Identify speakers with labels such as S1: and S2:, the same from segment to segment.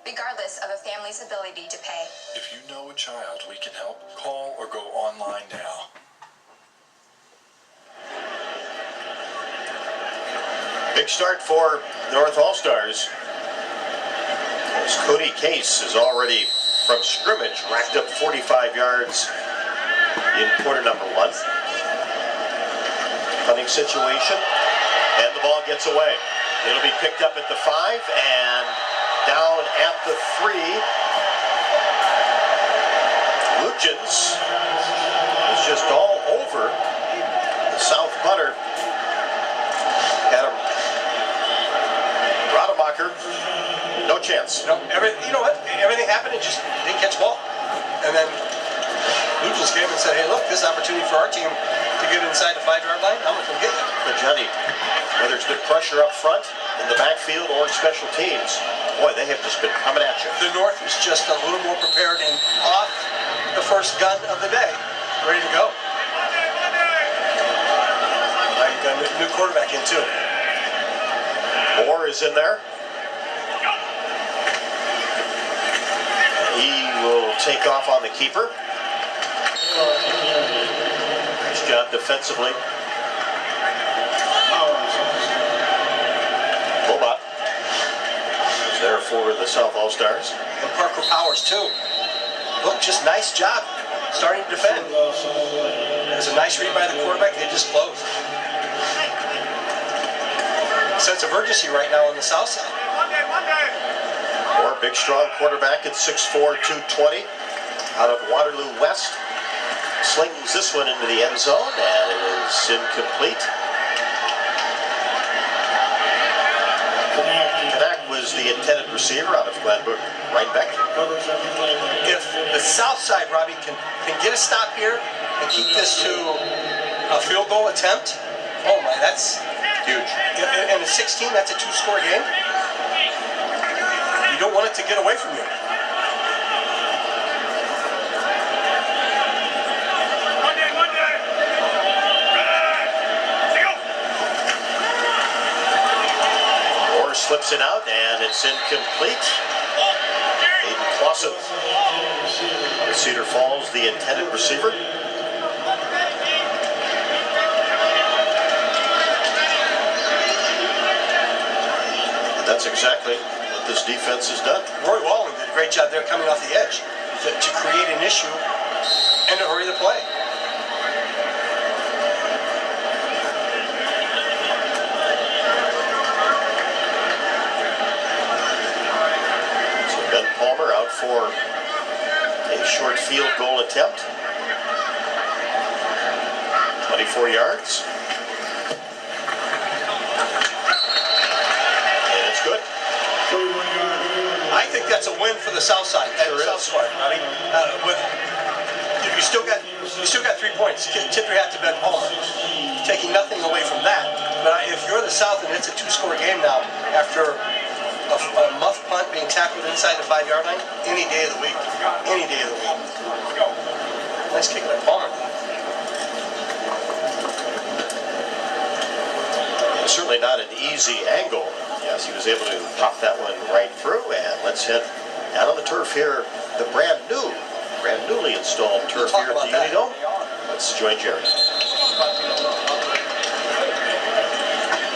S1: regardless of a family's ability to pay.
S2: If you know a child we can help, call or go online now.
S3: Big start for North All-Stars. As Cody Case is already from scrimmage racked up 45 yards in quarter number 1. Punting situation, and the ball gets away. It'll be picked up at the 5 and down at the 3. Luchins is just all over the South punter. Got him. Rademacher, no chance.
S4: No, you know what? Everything happened and just didn't catch the ball. And then Luchins came and said, hey, look, this is an opportunity for our team to get inside the 5-yard line. I'm going to get you.
S3: But Johnny, whether it's been pressure up front, in the backfield, or special teams, boy, they have just been coming at you.
S4: The North was just a little more prepared and off the first gun of the day. Ready to go. I got a new quarterback in, too.
S3: Moore is in there. He will take off on the keeper. Nice job defensively. Lobot is there for the South All-Stars.
S4: And Parker Powers, too. Look, just nice job starting to defend. It was a nice read by the quarterback. They just closed. Sense of urgency right now on the south side.
S3: Moore, big strong quarterback at 6'4", 220, out of Waterloo West. Slings this one into the end zone, and it is incomplete. Kanak was the intended receiver out of Glenbrook, Rhinebeck.
S4: If the south side, Robbie, can get a stop here and keep this to a field goal attempt, oh my, that's
S3: huge.
S4: And at 16, that's a 2-score game. You don't want it to get away from you.
S3: Moore slips it out, and it's incomplete. Aiden Clausen of Cedar Falls, the intended receiver. That's exactly what this defense has done.
S4: Roy Walling did a great job there coming off the edge to create an issue and to hurry the play.
S3: So Ben Palmer out for a short field goal attempt. 24 yards. Good.
S4: I think that's a win for the south side.
S3: Sure
S4: south side, Robbie. You still got 3 points. Tip your hat to Ben Palmer, taking nothing away from that. But if you're the South and it's a 2-score game now after a muff punt being tackled inside the 5-yard line, any day of the week. Any day of the week. Nice kick by Palmer.
S3: Certainly not an easy angle. Yes, he was able to pop that one right through, and let's head out on the turf here. The brand newly installed turf here at the Unidome. Let's join Jerry.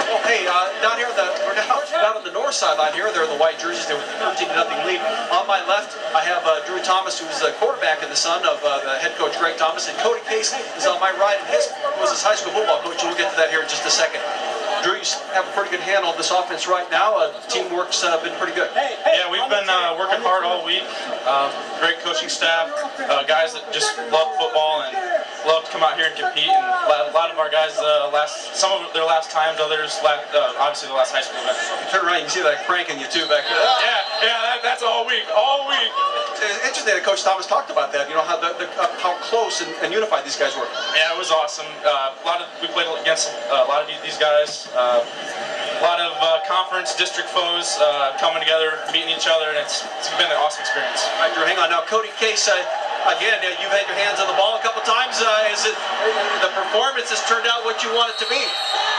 S5: Well, hey, down here, we're down on the north sideline here. They're the white jerseys. They were 13-0 lead. On my left, I have Drew Thomas, who's the quarterback and the son of the head coach Greg Thomas, and Cody Case is on my right, and was his high school football coach. And we'll get to that here in just a second. Drew, you have a pretty good handle on this offense right now. Teamwork's been pretty good.
S6: Yeah, we've been working hard all week. Great coaching staff, guys that just love football and love to come out here and compete. And a lot of our guys, some of their last times, others, obviously the last high school event.
S5: You turn around, you can see that cranking you too back there.
S6: Yeah, that's all week, all week.
S5: It's interesting that Coach Thomas talked about that. You know how how close and unified these guys were.
S6: Yeah, it was awesome. We played against a lot of these guys. A lot of conference district foes coming together, meeting each other, and it's been an awesome experience.
S5: All right, Drew, hang on now. Cody Case, again, you've had your hands on the ball a couple times. The performance has turned out what you want it to be?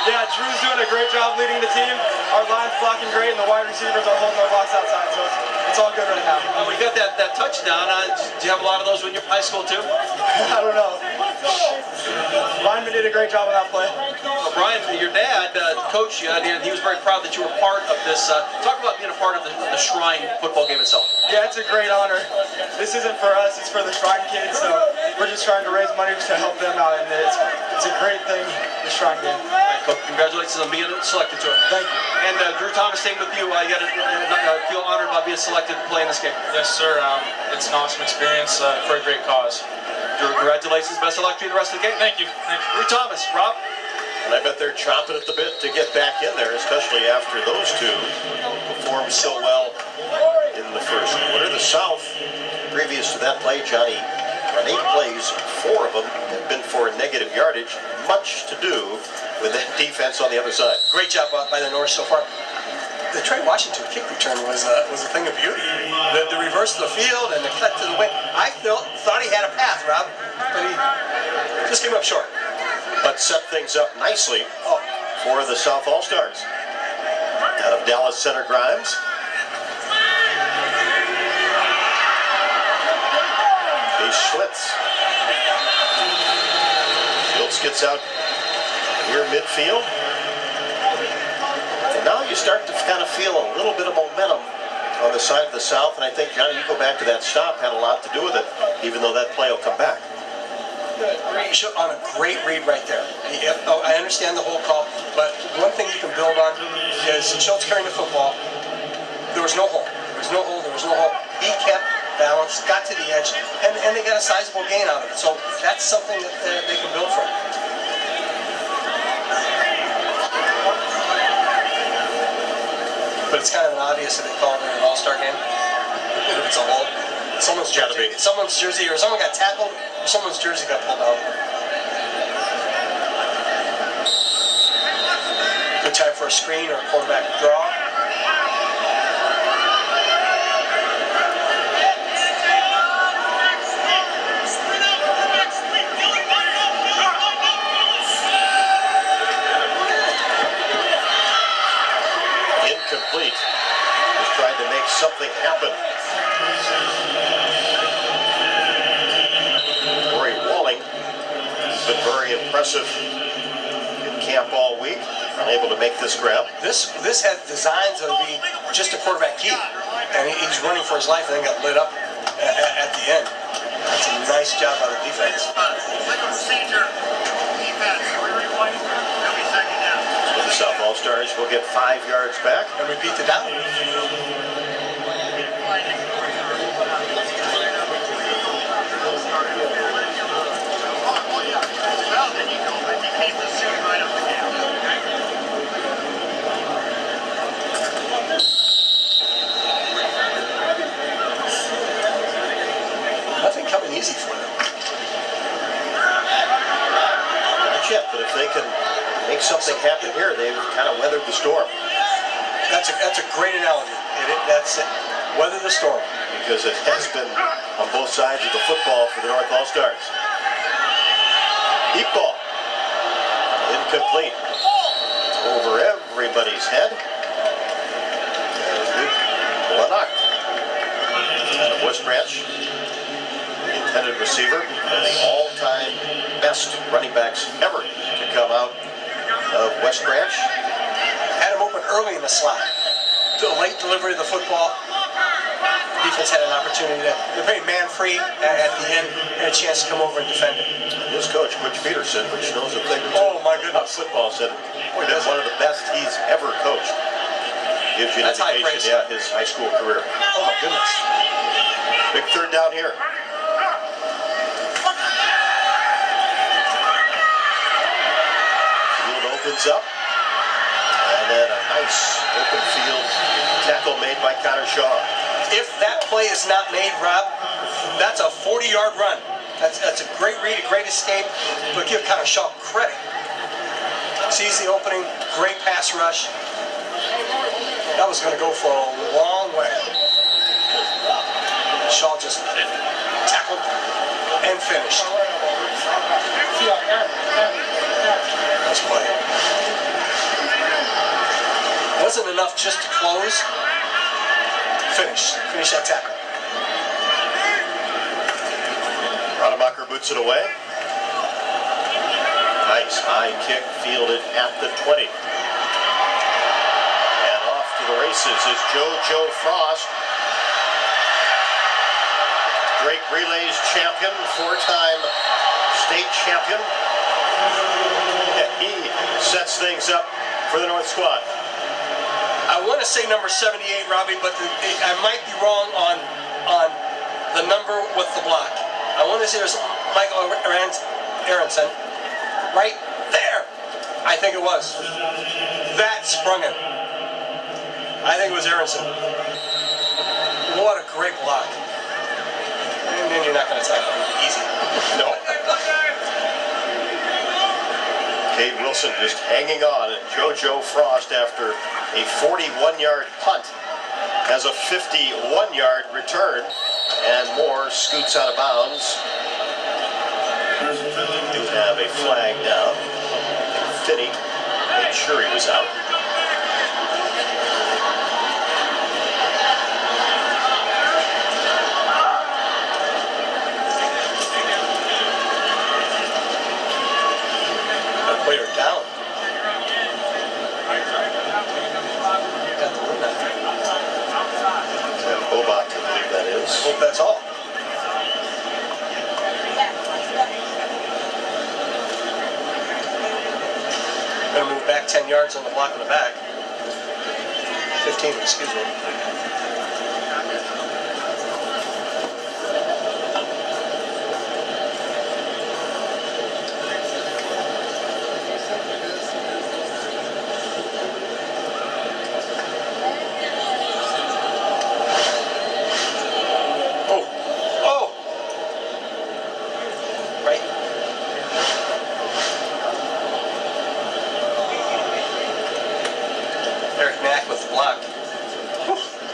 S7: Yeah, Drew's doing a great job leading the team. Our line's blocking great, and the wide receivers are holding our blocks outside, so it's all good.
S5: got that touchdown. Do you have a lot of those in your high school too?
S7: I don't know. Lineman did a great job on that play.
S5: Well, Brian, your dad coached you, and he was very proud that you were part of this. Talk about being a part of the Shrine football game itself.
S7: Yeah, it's a great honor. This isn't for us, it's for the Shrine kids, so we're just trying to raise money to help them out, and it's a great thing, the Shrine game.
S5: Congratulations on being selected to it.
S7: Thank you.
S5: And Drew Thomas, staying with you, you got to feel honored about being selected to play in this game.
S6: Yes, sir. It's an awesome experience for a great cause.
S5: Drew, congratulations. Best of luck to you the rest of the game.
S6: Thank you. Thank you.
S5: Drew Thomas, Rob.
S3: And I bet they're chomping at the bit to get back in there, especially after those two performed so well in the first quarter. The South, previous to that play, Johnny, on 8 plays, 4 of them have been for negative yardage. Much to do with that defense on the other side.
S4: Great job by the North so far. The Trey Washington kick return was a thing of beauty. The reverse of the field and the cut to the wing. I thought he had a path, Rob, but he just came up short.
S3: But set things up nicely for the South All-Stars. Out of Dallas Center, Grimes. Here's Schlitz. Schultz gets out near midfield. And now you start to kind of feel a little bit of momentum on the side of the South. And I think, Johnny, you go back to that stop, had a lot to do with it, even though that play will come back.
S4: On a great read right there. I understand the whole call, but one thing you can build on is Schultz carrying the football. There was no hole. There was no hole. There was no hole. He kept balance, got to the edge, and they got a sizable gain out of it. So that's something that they can build from. But it's kind of an obvious that they called it an all-star game. If it's a hole, someone's jersey, or someone got tackled, or someone's jersey got pulled out. Good time for a screen or a quarterback draw.
S3: Incomplete. Just trying to make something happen. Corey Walling has been very impressive in camp all week. Unable to make this grab.
S4: This had designs that would be just a quarterback keep, and he's running for his life and then got lit up at the end. That's a nice job by the defense.
S3: So the South All-Stars will get 5 yards back.
S4: And repeat the down. Nothing coming easy for them.
S3: Not yet, but if they can make something happen here, they've kind of weathered the storm.
S4: That's a great analogy. That's it. Weather the storm.
S3: Because it has been on both sides of the football for the North All-Stars. Deep ball. Incomplete. Over everybody's head. Lanark. Out of West Branch. The intended receiver. And the all-time best running backs ever to come out of West Branch.
S4: Had him open early in the slot. The late delivery of the football. The defense had an opportunity to play man-free at the end and a chance to come over and defend it.
S3: His coach, Butch Peterson, which knows a thing or two
S4: Oh my goodness.
S3: about football, said it's one of the best he's ever coached. Gives you an
S4: That's high
S3: indication,
S4: praise.
S3: yeah, his high school career.
S4: Oh my goodness.
S3: Big third down here. Field opens up. And then a nice open field tackle made by Connor Shaw.
S4: If that play is not made, Rob, that's a 40-yard run. That's a great read, a great escape, but give Connor Shaw credit. Sees the opening, great pass rush. That was going to go for a long way. Shaw just tackled and finished. Nice play. Wasn't enough just to close. Finish that tackle.
S3: Rademacher boots it away. Nice high kick fielded at the 20. And off to the races is JoJo Frost. Drake Relays champion, 4-time state champion. And he sets things up for the North squad.
S4: I want to say number 78, Robbie, but I might be wrong on the number with the block. I want to say it was Michael Aronson. Right there, I think it was. That sprung him. I think it was Aronson. What a great block. And then you're not going to tackle him easy.
S3: No. Cade Wilson just hanging on, and JoJo Frost, after a 41-yard punt, has a 51-yard return, and Moore scoots out of bounds. We do have a flag down. Finney made sure he was out.
S4: That player down. Got the win now.
S3: Obach, I believe that is.
S4: Hope that's all. Gonna move back 10 yards on the block in the back. 15, excuse me.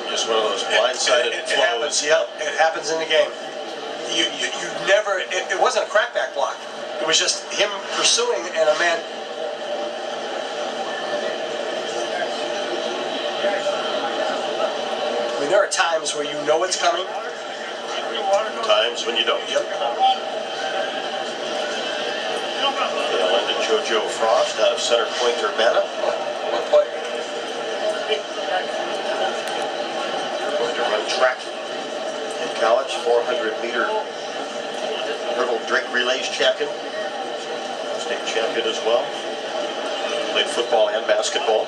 S3: Just one of those blindsided
S4: It
S3: flows.
S4: happens, yep. It happens in the game. You never, it wasn't a crackback block. It was just him pursuing and a man. I mean, there are times where you know it's coming.
S3: Times when you don't.
S4: Yep.
S3: Tail end to JoJo Frost out of center point Urbana.
S4: One play.
S3: Going to run track in college, 400-meter hurdle Drake Relays champion, state champion as well. Played football and basketball.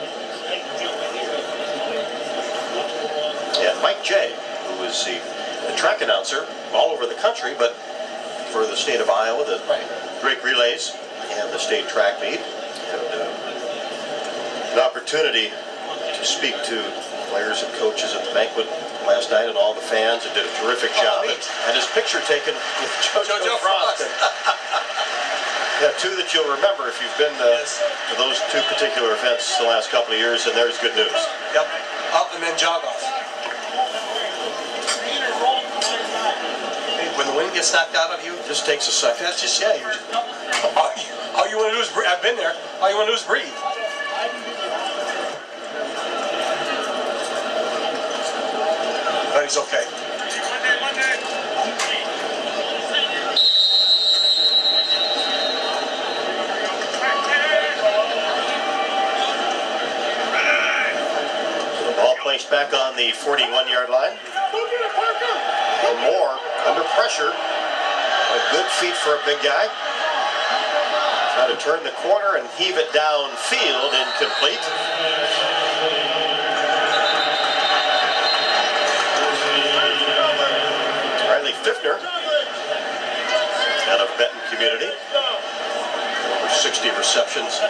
S3: And Mike Jay, who is the track announcer all over the country, but for the state of Iowa, the Drake Relays and the state track meet. And an opportunity to speak to players and coaches at the banquet last night and all the fans, and did a terrific job. And his picture taken with JoJo Frost. Yeah, two that you'll remember if you've been to those two particular events the last couple of years, and there's good news.
S4: Yep. Up and then jog off. When the wind gets knocked out of you,
S3: Just takes a second.
S4: that's just, yeah. All you want to do is breathe. I've been there. All you want to do is breathe. But he's okay.
S3: The ball placed back on the 41-yard line. And Moore under pressure. A good feat for a big guy. Try to turn the corner and heave it downfield, incomplete. Riley Fiffner out of Benton Community. Over 60 receptions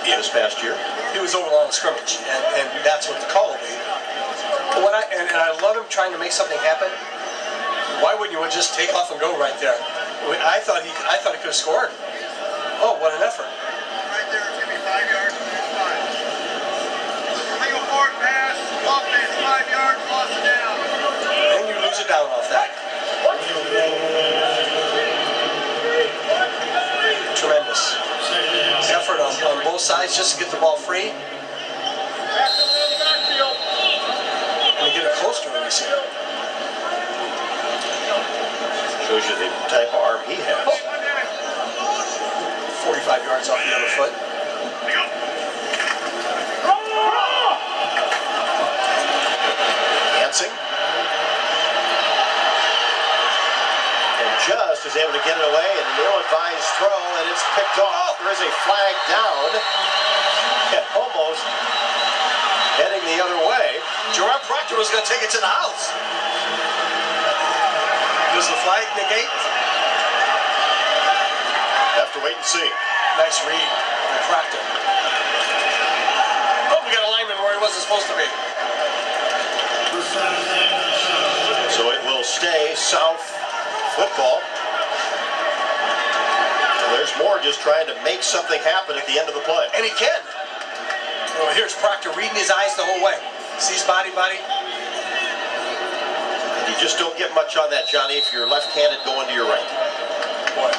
S3: this past year.
S4: He was over the line of scrimmage, and that's what the call will be. And I love him trying to make something happen. Why wouldn't you just take off and go right there? I thought he could have scored. Oh, what an effort!
S8: Right there, it's gonna be 5 yards, and it's 5. Legal forward pass, offense, 5 yards, lost it down.
S4: And you lose it down off that. Tremendous effort on both sides just to get the ball free. And to get it close to him, you see.
S3: Shows you the type of arm he has.
S4: 45 yards off the other foot.
S3: Dancing. And just is able to get it away, and an ill-advised throw, and it's picked off. There is a flag down. And almost heading the other way.
S4: Jerome Proctor was going to take it to the house. Does the flag negate?
S3: Have to wait and see.
S4: Nice read by Proctor. Oh, we got a lineman where he wasn't supposed to be.
S3: So it will stay South football. And there's more just trying to make something happen at the end of the play.
S4: And he can. Oh, here's Proctor reading his eyes the whole way. Sees body.
S3: And you just don't get much on that, Johnny, if you're left-handed going to your right.
S4: Boy.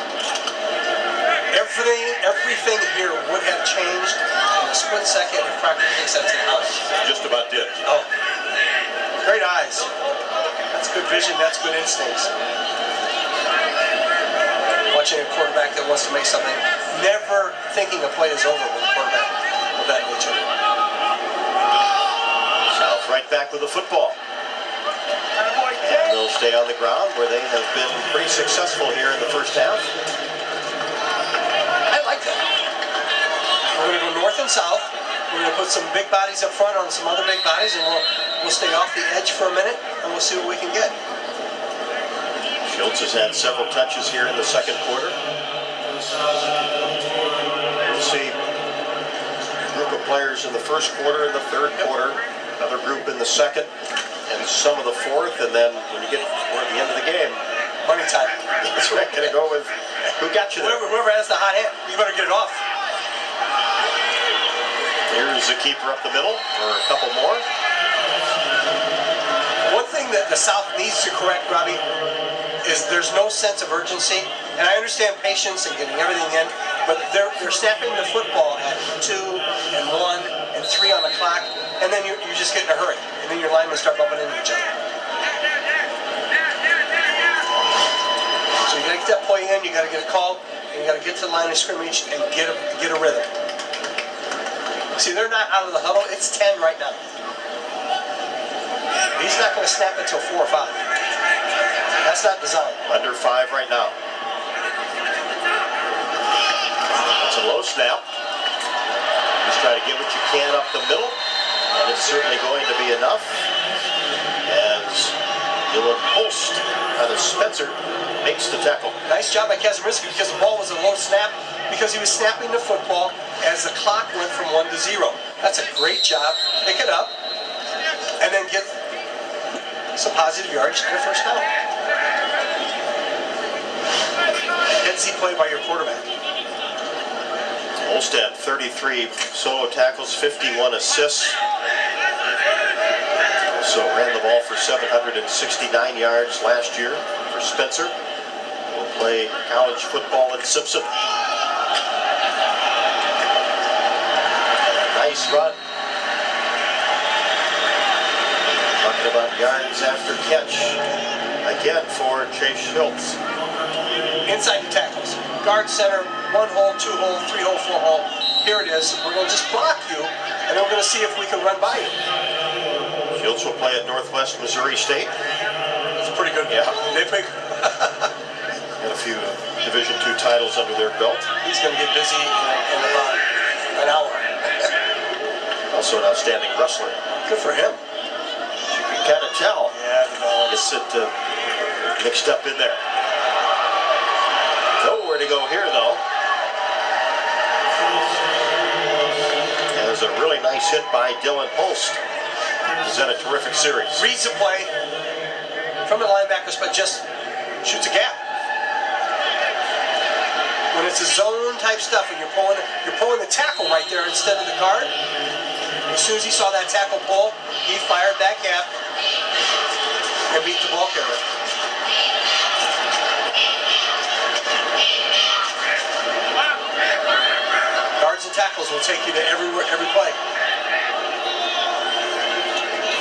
S4: Everything here would have changed in a split second if Proctor takes that to the house.
S3: Just about did.
S4: Oh. Great eyes. That's good vision. That's good instincts. Watching a quarterback that wants to make something, never thinking a play is over with a quarterback of that nature.
S3: South right back with the football. And they'll stay on the ground where they have been pretty successful here in the first half.
S4: I like that. We're going to go north and south. We're going to put some big bodies up front on some other big bodies, and we'll stay off the edge for a minute, and we'll see what we can get.
S3: Schultz has had several touches here in the second quarter. We'll see a group of players in the first quarter and the third quarter, another group in the second, and some of the fourth, and then when you get toward the end of the game,
S4: Money time.
S3: that's right, gonna go with who got you there.
S4: Whoever has the hot hand, you better get it off.
S3: Here's the keeper up the middle for a couple more.
S4: One thing that the South needs to correct, Robbie, is there's no sense of urgency. And I understand patience and getting everything in, but they're snapping the football at 2 and 1 and 3 on the clock, and then you just get in a hurry. And then your linemen start bumping into each other. So you got to get that play in, you got to get it called, and you got to get to the line of scrimmage and get a rhythm. See, they're not out of the huddle. It's 10 right now. He's not going to snap it till 4 or 5. That's not designed.
S3: Under 5 right now. That's a low snap. Just try to get what you can up the middle, and it's certainly going to be enough. As Dylan Holst out of Spencer makes the tackle.
S4: Nice job by Kaczmarski because the ball was a low snap because he was snapping the football as the clock went from 1 to 0. That's a great job. Pick it up and then get some positive yards and a first down. Headsy play by your quarterback.
S3: Holst had 33 solo tackles, 51 assists. Also ran the ball for 769 yards last year for Spencer. Will play college football at Simpson. Nice run. Talking about yards after catch. Again for Chase Schultz.
S4: Inside the tackles. Guard center, 1 hole, 2 hole, 3 hole, 4 hole. Here it is. We're going to just block you, and then we're going to see if we can run by you.
S3: Schultz will play at Northwest Missouri State.
S4: It's pretty good.
S3: Yeah.
S4: They pick.
S3: Got a few Division II titles under their belt.
S4: He's going to get busy in about an hour.
S3: Also an outstanding wrestler.
S4: Good for him.
S3: You can kind of tell.
S4: Yeah,
S3: Gets it mixed up in there. Nowhere to go here, though. There's a really nice hit by Dylan Holst. He's had a terrific series.
S4: Reads the play from the linebackers, but just shoots a gap. When it's a zone type stuff and you're pulling the tackle right there instead of the guard. As soon as he saw that tackle pull, he fired that gap and beat the ball carrier. Guards and tackles will take you to every play.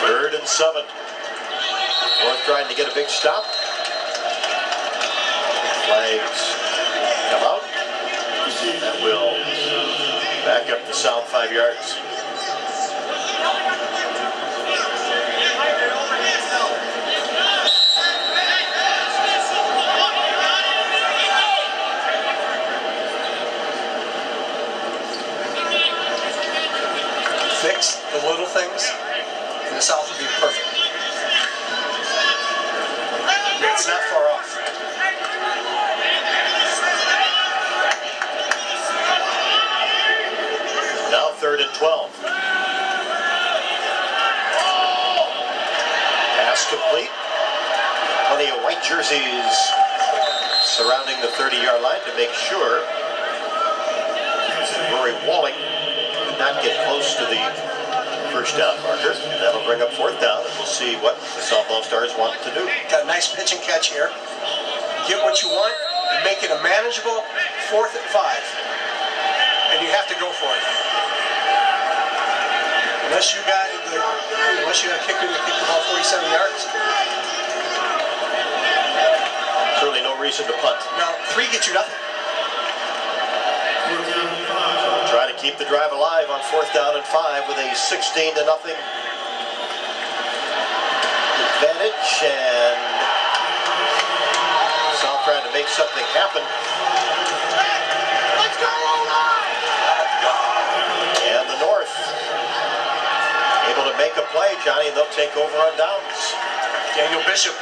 S3: 3rd and 7. North trying to get a big stop. Flags come out. That will back up the South 5 yards.
S4: Fix the little things, and the South will be perfect. It's not far off.
S3: Now 3rd and 12. Pass complete. Plenty of white jerseys surrounding the 30-yard line to make sure Rory Walling did not get close to the first down marker. That'll bring up 4th down, and we'll see what the Softball Stars want to do.
S4: Got a nice pitch and catch here. Get what you want and make it a manageable 4th and 5. And you have to go for it. Unless you got a kicker to kick the ball 47 yards.
S3: Certainly no reason to punt.
S4: No, 3 gets you nothing.
S3: Try to keep the drive alive on 4th down and 5 with a 16-0 advantage, and South trying to make something happen.
S8: Let's go, O-line!
S3: And the North able to make a play, Johnny, and they'll take over on downs.
S4: Daniel Bishop,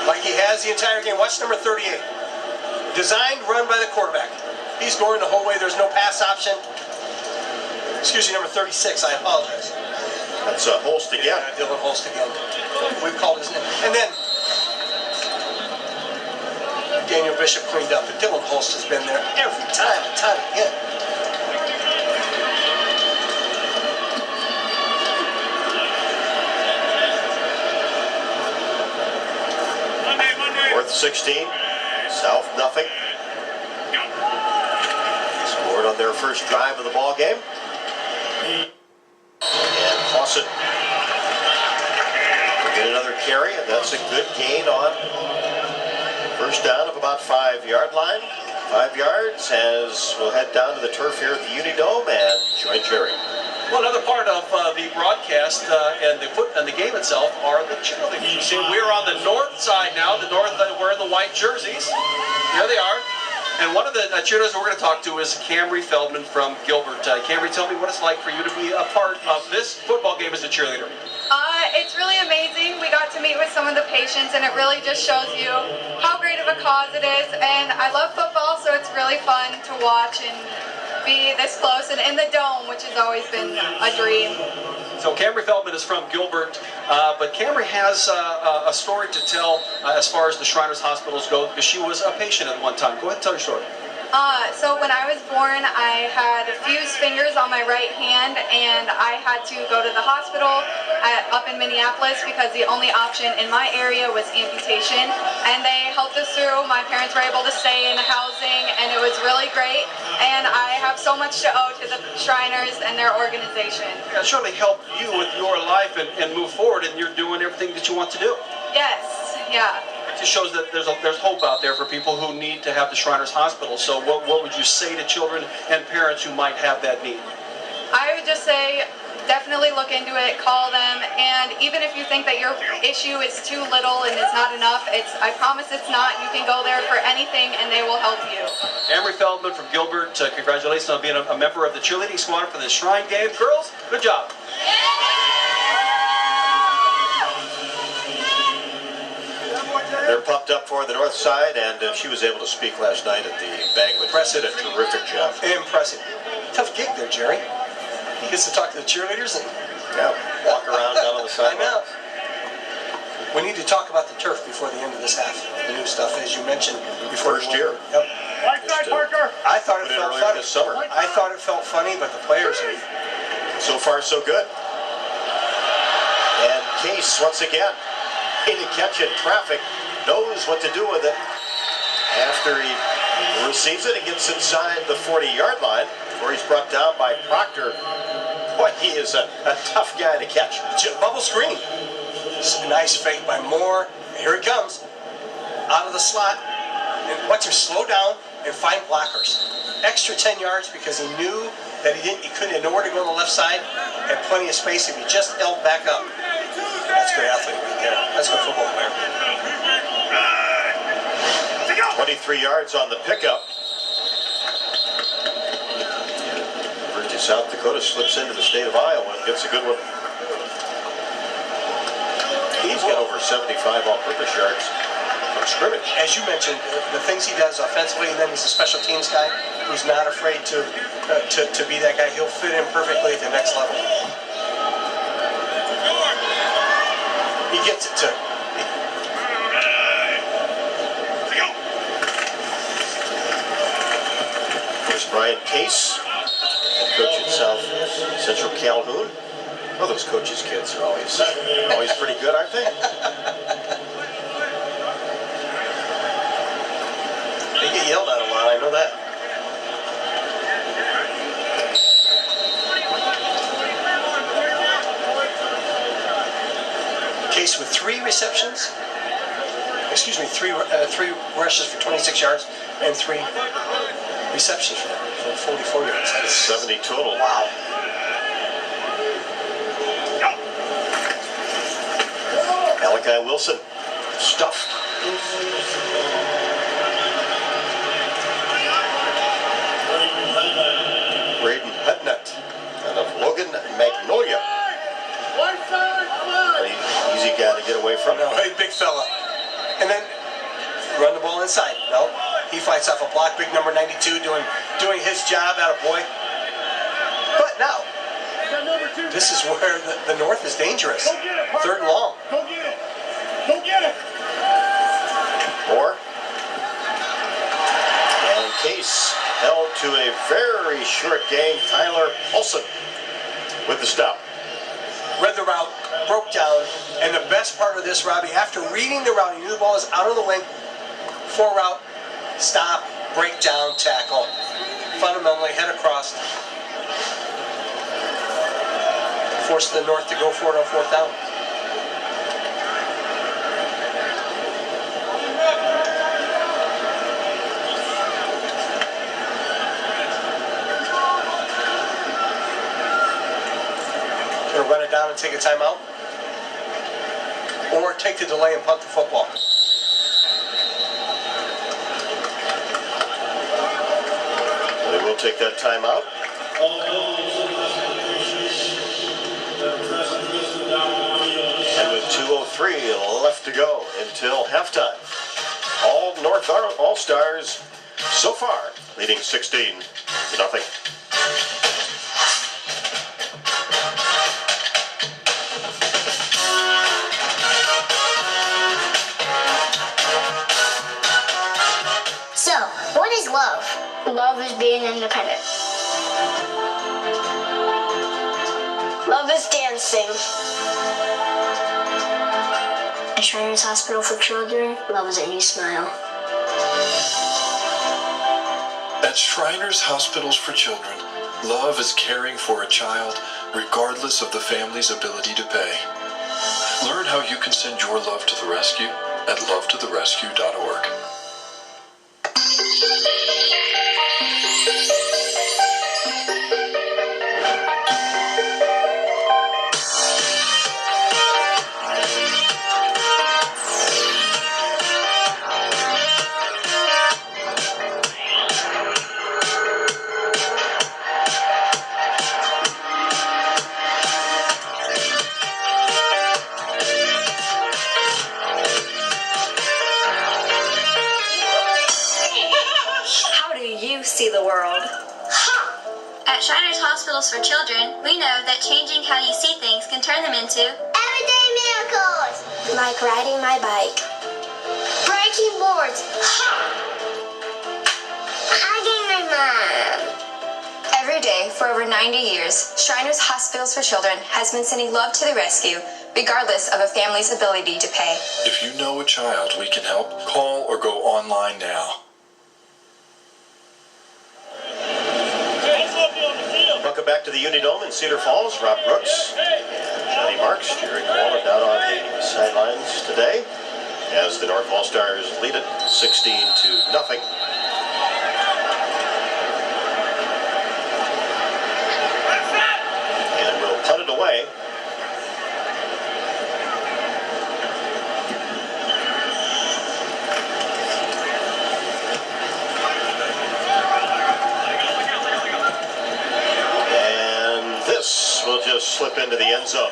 S4: like he has the entire game. Watch number 38. Designed run by the quarterback. He's going the whole way. There's no pass option. Excuse me, number 36. I apologize.
S3: That's Holst again.
S4: Yeah, Dylan Holst again. We've called his name. And then Daniel Bishop cleaned up, but Dylan Holst has been there every time and time again.
S3: North 16, South nothing. Scored on their first drive of the ball game. And Clausen will get another carry, and that's a good gain on first down of about 5-yard line. 5 yards as we'll head down to the turf here at the Unidome and join Jerry.
S5: Well, another part of the broadcast and the game itself are the cheerleaders. You see, we're on the north side now. The north wearing the white jerseys. There they are. And one of the cheerleaders we're going to talk to is Camry Feldman from Gilbert. Camry, tell me what it's like for you to be a part of this football game as a cheerleader.
S1: It's really amazing. We got to meet with some of the patients, and it really just shows you how great of a cause it is. And I love football, so it's really fun to watch and be this close and in the dome, which has always been a dream.
S5: So Camry Feldman is from Gilbert, but Camry has a story to tell as far as the Shriners Hospitals go, because she was a patient at one time. Go ahead and tell your story.
S1: So when I was born, I had fused fingers on my right hand, and I had to go to the hospital up in Minneapolis because the only option in my area was amputation, and they helped us through. My parents were able to stay in housing, and it was really great, and I have so much to owe to the Shriners and their organization.
S5: It certainly helped you with your life and move forward, and you're doing everything that you want to do.
S1: Yes, yeah.
S5: It just shows that there's hope out there for people who need to have the Shriners Hospital. So what would you say to children and parents who might have that need?
S1: I would just say definitely look into it, call them, and even if you think that your issue is too little and it's not enough, I promise it's not. You can go there for anything and they will help you.
S5: Camry Feldman from Gilbert, congratulations on being a member of the cheerleading squad for the Shrine Game. Girls, good job.
S3: They're pumped up for the north side, and she was able to speak last night at the banquet. She did a terrific job.
S4: Impressive. Tough gig there, Jerry. He gets to talk to the cheerleaders and
S3: walk around down on the
S4: I know.
S3: sidewalk.
S4: We need to talk about the turf before the end of this half. The new stuff, as you mentioned before.
S3: First year.
S4: Yep.
S8: Right side, Parker.
S4: I thought it
S3: Put it
S4: felt
S3: earlier
S4: funny.
S3: this summer.
S4: I thought it felt funny, but the players are.
S3: So far, so good. And Case, once again, in a catch in traffic, knows what to do with it. After he receives it, it gets inside the 40-yard line, where he's brought down by Proctor. Boy, he is a tough guy to catch.
S4: Bubble screen. Nice fake by Moore. Here he comes. Out of the slot. watch him slow down and find blockers. Extra 10 yards because he knew that he couldn't have nowhere to go on the left side, had plenty of space if he just held back up. That's a good athlete right there. That's a good football player.
S3: 23 yards on the pickup. Virgin South Dakota slips into the state of Iowa and gets a good one. He's got over 75 all-purpose yards from scrimmage.
S4: As you mentioned, the things he does offensively, and then he's a special teams guy who's not afraid to be that guy. He'll fit in perfectly at the next level. He gets it too. Here's Brian Case, head coach at South Central Calhoun. Well, those coaches' kids are always pretty good, aren't they? They get yelled at a lot, I know that. Case with 3 receptions. Excuse me, three rushes for 26 yards and 3 receptions for 44 yards. That's
S3: 70 total.
S4: Wow. Malachi Wilson, stuffed. Braden Hutnut out of Logan Magnolia. An easy guy to get away from. No, hey, big fella. And then run the ball inside. No, he fights off a block. Big number 92 doing his job out of boy. But now, this is where the North is dangerous. 3rd and long.
S8: Go get it. Go get it.
S3: Moore. And Case held to a very short game. Tyler Olson with the stop.
S4: Read the route, broke down, and the best part of this, Robbie, after reading the route, he knew the ball was out of the wing, 4 route, stop, break down, tackle. Fundamentally, head across. Forced the North to go for it on 4th down. Gonna run it down and take a timeout, or take the delay and punt the football.
S3: They will take that timeout. And with 2:03 left to go until halftime, all North All-Stars so far leading 16-0.
S9: So, what is love? Love is being independent. Love is dancing. At Shriners Hospital for Children, love is a new smile.
S2: At Shriners Hospitals for Children, love is caring for a child regardless of the family's ability to pay. Learn how you can send your love to the rescue at lovetotherescue.org.
S10: See the world. At Shriners Hospitals for Children, we know that changing how you see things can turn them into
S9: Everyday miracles! Like riding my bike. Breaking boards. Hugging my mom.
S10: Every day for over 90 years, Shriners Hospitals for Children has been sending love to the rescue, regardless of a family's ability to pay.
S2: If you know a child we can help, call or go online now.
S3: Welcome back to the Unidome in Cedar Falls. Rob Brooks and Johnny Marks, Jerry Waller down on the sidelines today. as the North All-Stars lead it 16-0. And we'll punt it away. Will just slip into the end zone.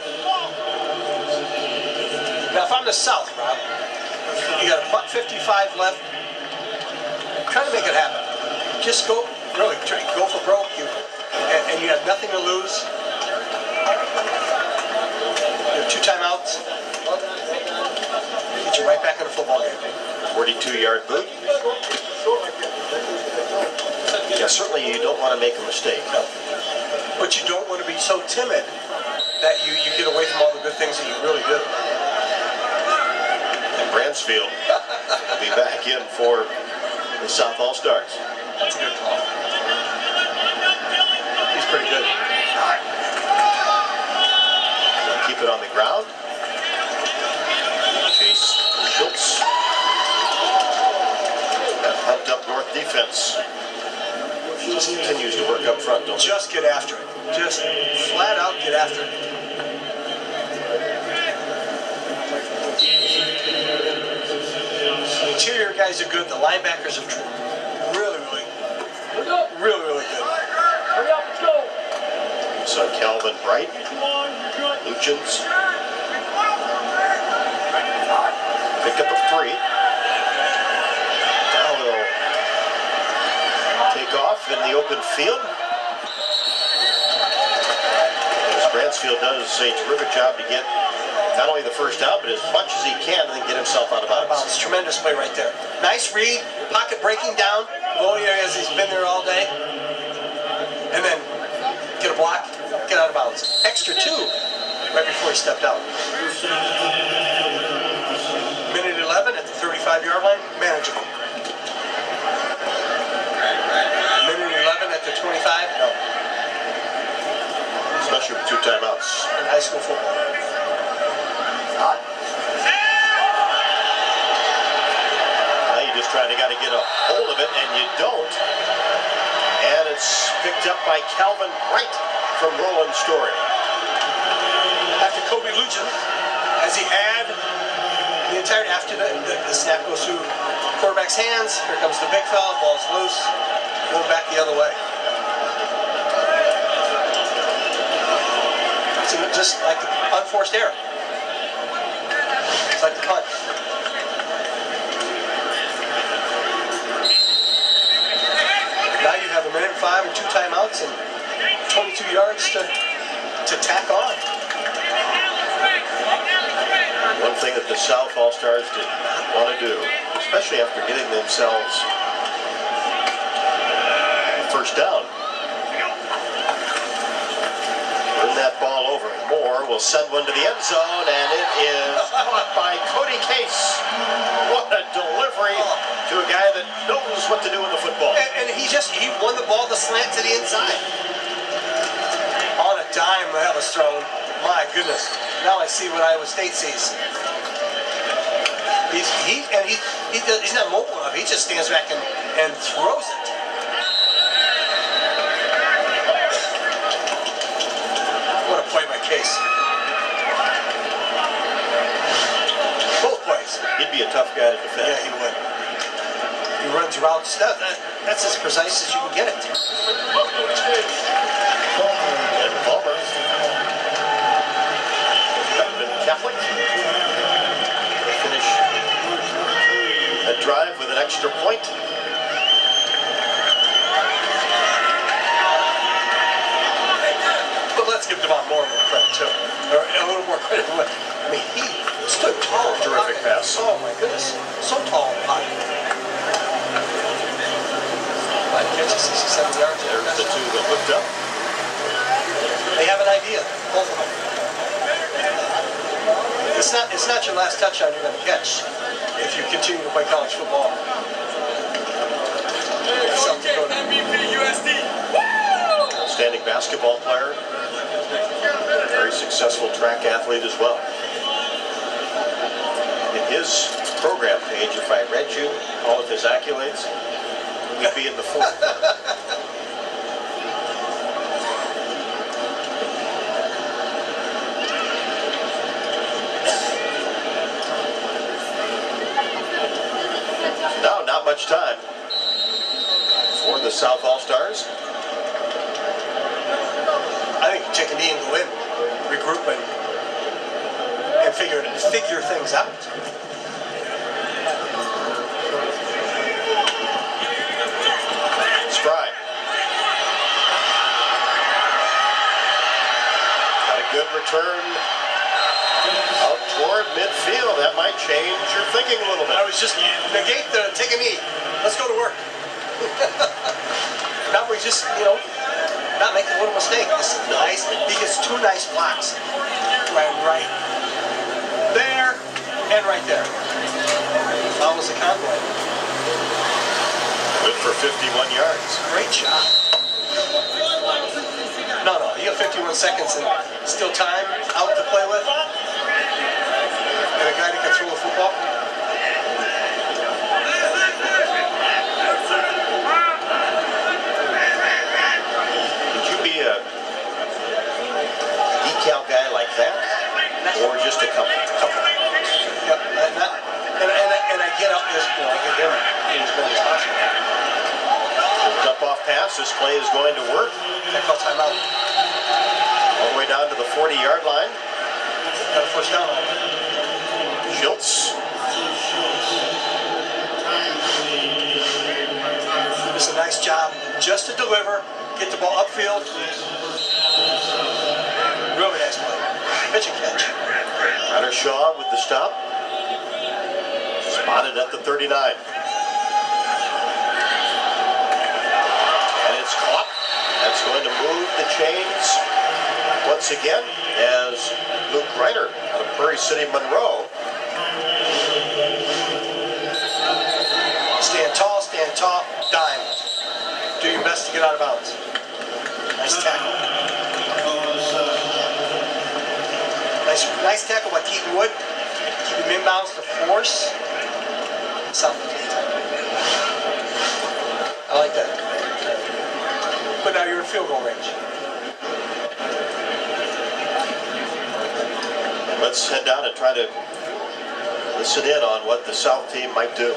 S4: Now, if I'm the South, Rob, you got a buck 55 left. Try to make it happen. Just go, really, go for broke. And you have nothing to lose. You have 2 timeouts. Get you right back in the football game.
S3: 42-yard boot. Yeah, certainly you don't want to make a mistake.
S4: No. But you don't want to be so timid that you get away from all the good things that you really do.
S3: And Bransfield will be back in for the South All-Stars.
S4: That's a good call. He's pretty good.
S3: They'll keep it on the ground. Chase Schultz. That pumped up North defense just continues to work up front.
S4: Just get after it. Just flat out get after it. The interior guys are good. The linebackers are really good.
S11: Hurry up, let's go.
S3: So Calvin Bright, Luchins, picked up a 3. Now they'll take off in the open field. Bransfield does a terrific job to get not only the first down, but as much as he can, and then get himself out of bounds.
S4: It's tremendous play right there. Nice read, pocket breaking down. Lonia, as he's been there all day. And then get a block, get out of bounds. Extra 2 right before he stepped out. Minute 11 at the 35-yard line, manageable. Minute 11 at the 25, no.
S3: Especially with 2 timeouts.
S4: In high school football.
S3: Now you just got to get a hold of it, and you don't. And it's picked up by Calvin Bright from Roland Story.
S4: After Kobe Lujan, as he had the entire, after the snap goes through quarterback's hands, here comes the big fella, ball's loose, going back the other way. Just like the unforced error. It's like the punt. Now you have a minute 5 and 2 timeouts and 22 yards to tack on.
S3: One thing that the South All-Stars didn't want to do, especially after getting themselves a first down, turn that ball over. Moore will send one to the end zone, and it is caught by Cody Case. What a delivery to a guy that knows what to do with the football.
S4: And he won the ball the slant to the inside. On a dime that was thrown. My goodness. Now I see what Iowa State sees. He's not mobile enough. He just stands back and throws it. What a play by Case. Both plays.
S3: He'd be a tough guy to defend.
S4: Yeah, he would. He runs routes. That's as precise as you can get it.
S3: And Palmer. Beckman Catholic. Finish a drive with an extra point.
S4: But let's give Devon Moore more credit too. Or a little more credit. I mean, he stood tall.
S3: Terrific pass.
S4: Oh my goodness. So tall and high. 5 catches, 67 yards.
S3: There's the 2 that whipped up.
S4: They have an idea, both of them. It's not your last touchdown you're going to catch if you continue to play college football. South Dakota.
S3: Outstanding basketball player. Very successful track athlete as well. In his program page, if I read you all of his accolades, we'd be in the fourth. Now, not much time for the South All-Stars.
S4: I think check a knee and go in, regroup and figure things out.
S3: Spry. Got a good return out toward midfield. That might change your thinking a little bit.
S4: I was just negate the take a knee. Let's go to work. Now we just, not make a little mistake. This is nice. He gets two nice blocks. Right. There and right there. Follows the convoy.
S3: Good for 51 yards.
S4: Great job. No, you got 51 seconds and still time out to play with. And a guy that can throw the football.
S3: Would you be a decal guy like that? Or just a couple?
S4: Yep, and I get up this, I get him as good as possible.
S3: Dump off pass. This play is going to work.
S4: I call timeout.
S3: All the way down to the 40-yard line.
S4: Got a first down.
S3: Schultz.
S4: It's a nice job just to deliver, get the ball upfield. Really nice play. Pitch and catch.
S3: Ryder Shaw with the stop. Spotted at the 39. And it's caught. That's going to move the chains once again as Luke Reiner out of Prairie City, Monroe.
S4: Stand tall, dime. Do your best to get out of bounds. Nice tackle. Nice tackle by Keaton Wood. Keep him inbounds to force. South. I like that. But now you're in field goal range.
S3: Let's head down and try to listen in on what the South team might do.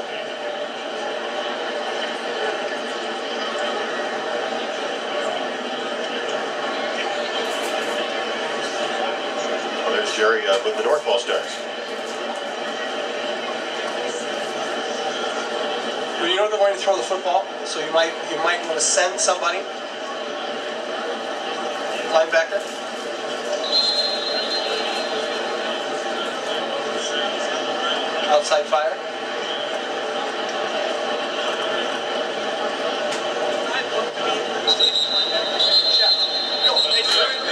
S3: Well, there's Jerry with the North All-Stars.
S4: Well, you know they're going to throw the football, so you might want to send somebody. Linebacker. Outside fire.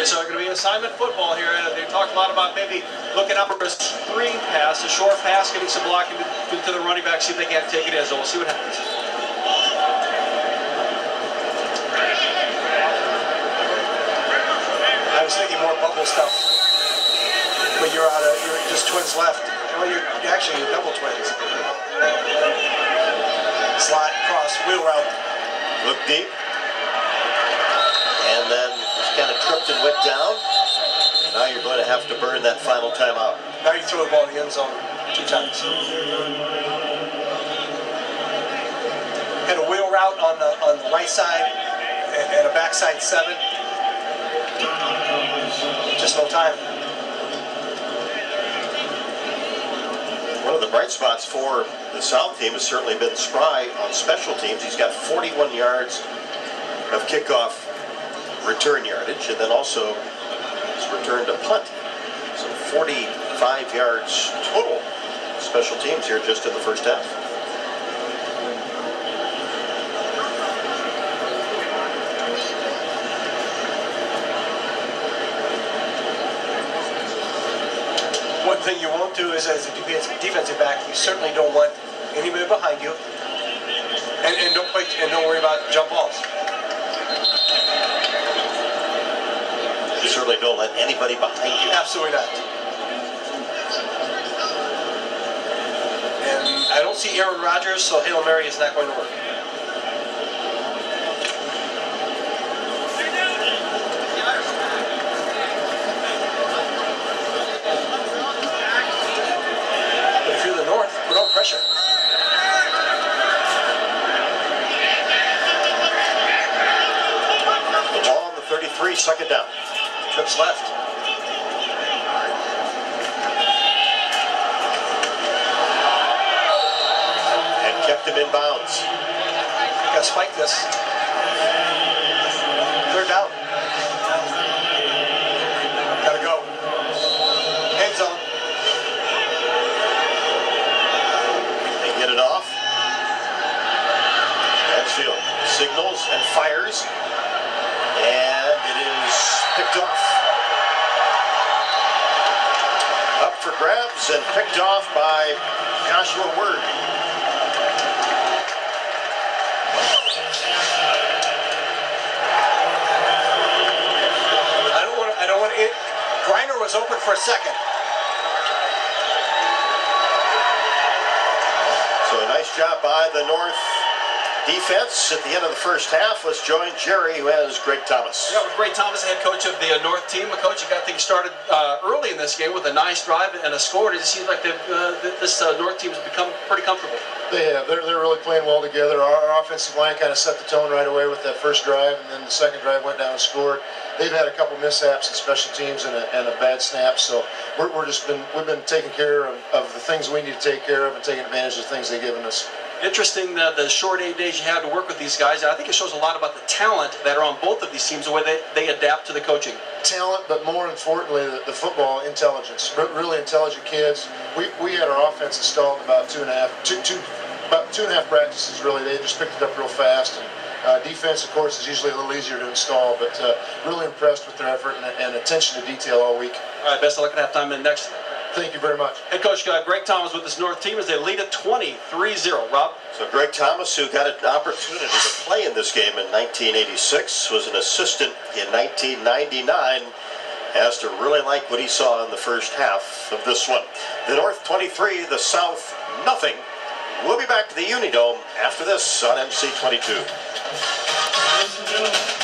S5: It's going to be assignment football here. They talked a lot about maybe looking up for a screen pass, a short pass, getting some blocking to the running back, see if they can't take it in. So we'll see what happens.
S4: I was thinking more bubble stuff. But you're just twins left. Well, you're double twins. Slot, cross, wheel route.
S3: Look deep. And then just kind of tripped and went down. Now you're going to have to burn that final timeout.
S4: Now you throw the ball in the end zone 2 times. Had a wheel route on the right side and a backside 7. Just no time.
S3: One of the bright spots for the South team has certainly been Spry on special teams. He's got 41 yards of kickoff return yardage, and then also his return to punt. So 45 yards total special teams here just in the first half.
S4: One thing you won't do is, as a defensive back, you certainly don't want anybody behind you, and don't worry about jump balls.
S3: You certainly don't let anybody behind you.
S4: Absolutely not. And see Aaron Rodgers, so Hail Mary is not going to work. But if you're the North, put on pressure.
S3: The ball on the 33, second down.
S4: Trips left.
S3: Kept him in bounds.
S4: Got to spike this. Third down. Got to go. End zone.
S3: They get it off. Mansfield signals and fires. And it is picked off. Up for grabs and picked off by Joshua Word.
S4: Griner was open for a second.
S3: So a nice job by the North defense at the end of the first half. Let's join Jerry, who has Greg Thomas.
S5: Yeah, with Greg Thomas, head coach of the North team. A coach who got things started early in this game with a nice drive and a score. It seems like this North team has become pretty comfortable.
S12: They have. They're really playing well together. Our offensive line kind of set the tone right away with that first drive, and then the second drive went down and scored. They've had a couple mishaps in special teams and a bad snap, so we've been taking care of the things we need to take care of and taking advantage of the things they've given us.
S5: Interesting that the short 8 days you had to work with these guys. I think it shows a lot about the talent that are on both of these teams, the way they adapt to the coaching.
S12: Talent, but more importantly, the football intelligence. Really intelligent kids. We had our offense installed in about two and a half practices. Really, they just picked it up real fast. And defense, of course, is usually a little easier to install, but really impressed with their effort and attention to detail all week.
S5: All right, best of luck at halftime and next.
S12: Thank you very much.
S5: Head coach Greg Thomas with this North team as they lead at 23-0. Rob?
S3: So Greg Thomas, who got an opportunity to play in this game in 1986, was an assistant in 1999, has to really like what he saw in the first half of this one. The North 23, the South nothing. We'll be back to the Unidome after this on MC22.
S11: Ladies and gentlemen.